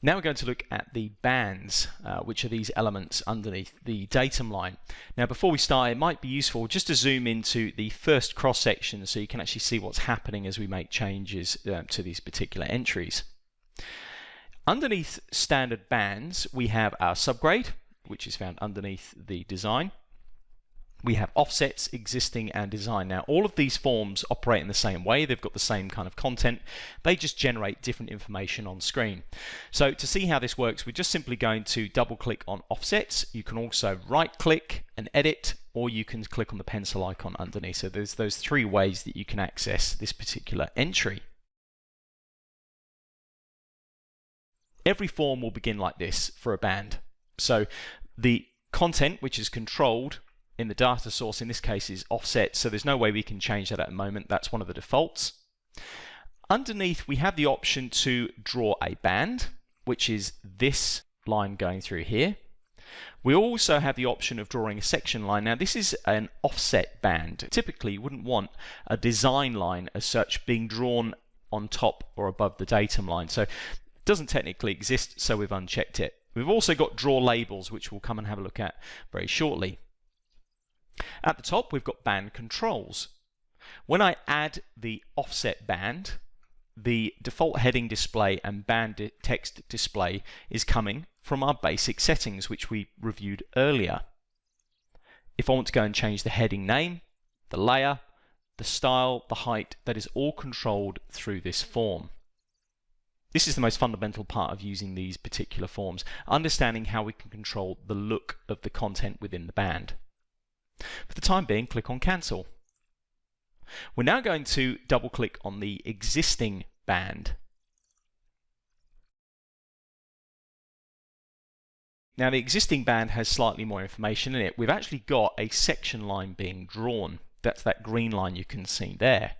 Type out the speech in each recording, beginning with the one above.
Now we're going to look at the bands, which are these elements underneath the datum line. Now before we start, it might be useful just to zoom into the first cross section so you can actually see what's happening as we make changes to these particular entries. Underneath standard bands, we have our subgrade, which is found underneath the design. We have offsets, existing, and design. Now all of these forms operate in the same way. They've got the same kind of content. They just generate different information on screen. So to see how this works, we're just simply going to double click on offsets. You can also right click and edit, or you can click on the pencil icon underneath. So there's those three ways that you can access this particular entry. Every form will begin like this for a band. So the content, which is controlled in the data source, in this case is offset, so there's no way we can change that at the moment. That's one of the defaults. Underneath we have the option to draw a band, which is this line going through here. We also have the option of drawing a section line. Now this is an offset band. Typically you wouldn't want a design line as such being drawn on top or above the datum line, so it doesn't technically exist, so we've unchecked it. We've also got draw labels, which we'll come and have a look at very shortly. At the top we've got band controls. When I add the offset band, the default heading display and band text display is coming from our basic settings, which we reviewed earlier. If I want to go and change the heading name, the layer, the style, the height, that is all controlled through this form. This is the most fundamental part of using these particular forms, understanding how we can control the look of the content within the band. For the time being, click on Cancel. We're now going to double click on the existing band. Now the existing band has slightly more information in it. We've actually got a section line being drawn. That's that green line you can see there.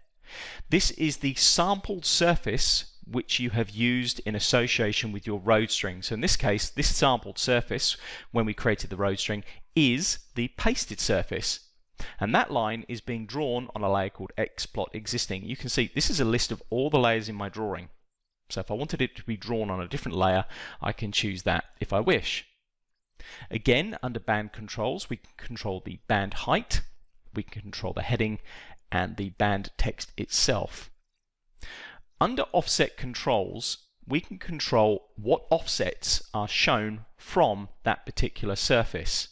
This is the sampled surface which you have used in association with your road string. So in this case, this sampled surface, when we created the road string, is the pasted surface. And that line is being drawn on a layer called XPlot existing. You can see this is a list of all the layers in my drawing. So if I wanted it to be drawn on a different layer, I can choose that if I wish. Again, under band controls, we can control the band height, we can control the heading, and the band text itself. Under offset controls, we can control what offsets are shown from that particular surface.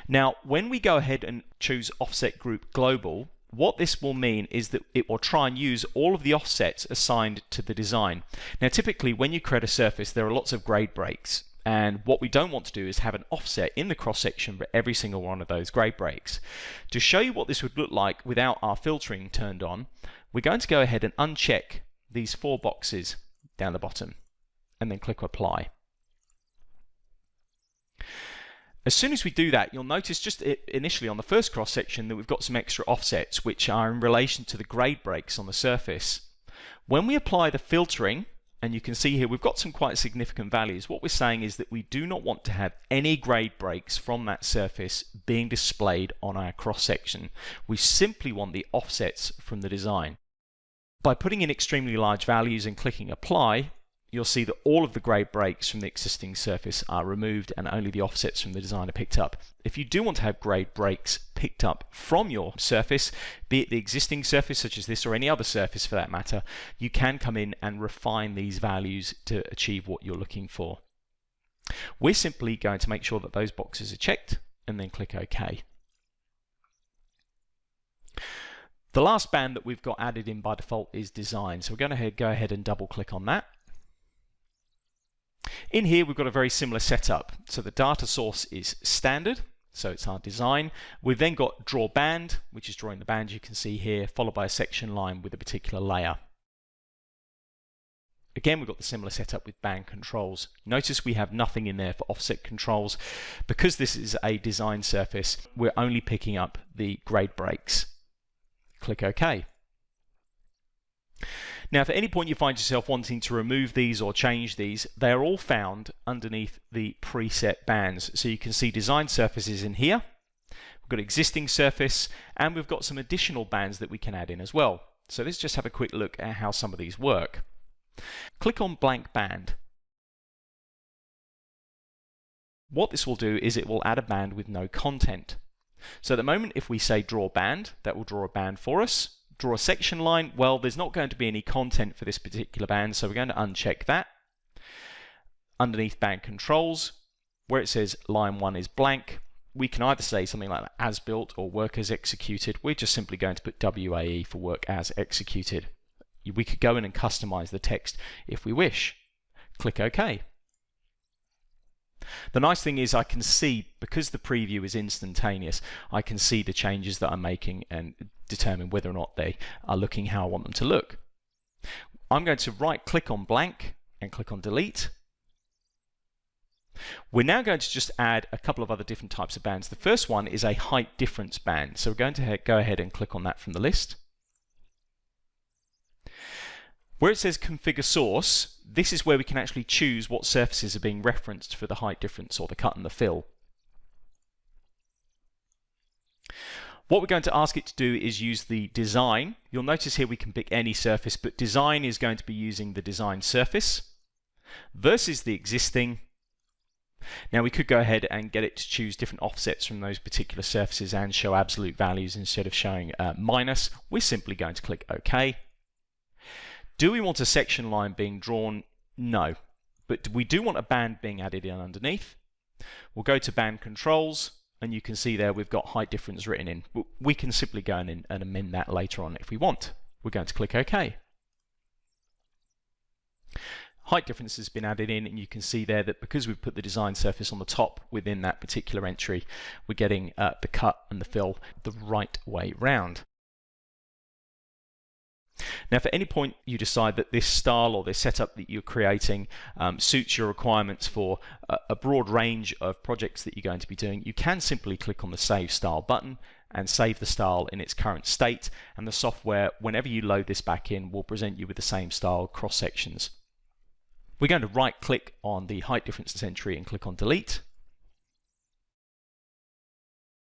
Now, when we go ahead and choose offset group global, what this will mean is that it will try and use all of the offsets assigned to the design. Now, typically when you create a surface, there are lots of grade breaks. And what we don't want to do is have an offset in the cross section for every single one of those grade breaks. To show you what this would look like without our filtering turned on, we're going to go ahead and uncheck these four boxes down the bottom and then click Apply. As soon as we do that, you'll notice just initially on the first cross section that we've got some extra offsets which are in relation to the grade breaks on the surface. When we apply the filtering, and you can see here we've got some quite significant values, what we're saying is that we do not want to have any grade breaks from that surface being displayed on our cross section. We simply want the offsets from the design. By putting in extremely large values and clicking Apply, you'll see that all of the grade breaks from the existing surface are removed and only the offsets from the design are picked up. If you do want to have grade breaks picked up from your surface, be it the existing surface such as this or any other surface for that matter, you can come in and refine these values to achieve what you're looking for. We're simply going to make sure that those boxes are checked and then click OK. The last band that we've got added in by default is design, so we're going to go ahead and double click on that. In here we've got a very similar setup. So the data source is standard, so it's our design. We've then got draw band, which is drawing the band you can see here, followed by a section line with a particular layer. Again, we've got the similar setup with band controls. Notice we have nothing in there for offset controls. Because this is a design surface, we're only picking up the grade breaks. Click OK. Now, if at any point you find yourself wanting to remove these or change these, they are all found underneath the preset bands. So you can see design surfaces in here. We've got existing surface, and we've got some additional bands that we can add in as well. So let's just have a quick look at how some of these work. Click on blank band. What this will do is it will add a band with no content. So at the moment, if we say draw band, that will draw a band for us. Draw a section line, well, there's not going to be any content for this particular band, so we're going to uncheck that. Underneath band controls, where it says line 1 is blank, we can either say something like as built or work as executed. We're just simply going to put WAE for work as executed. We could go in and customize the text if we wish. Click OK. The nice thing is I can see, because the preview is instantaneous, I can see the changes that I'm making and determine whether or not they are looking how I want them to look. I'm going to right click on blank and click on delete. We're now going to just add a couple of other different types of bands. The first one is a height difference band. So we're going to go ahead and click on that from the list. Where it says configure source, this is where we can actually choose what surfaces are being referenced for the height difference or the cut and the fill. What we're going to ask it to do is use the design. You'll notice here we can pick any surface, but design is going to be using the design surface versus the existing. Now we could go ahead and get it to choose different offsets from those particular surfaces and show absolute values instead of showing minus. We're simply going to click OK. Do we want a section line being drawn? No. But we do want a band being added in underneath. We'll go to band controls, and you can see there we've got height difference written in. We can simply go in and amend that later on if we want. We're going to click OK. Height difference has been added in, and you can see there that because we've put the design surface on the top within that particular entry, we're getting the cut and the fill the right way round. Now, if at any point you decide that this style or this setup that you're creating suits your requirements for a broad range of projects that you're going to be doing, you can simply click on the Save Style button and save the style in its current state, and the software, whenever you load this back in, will present you with the same style cross sections. We're going to right click on the height difference entry and click on delete.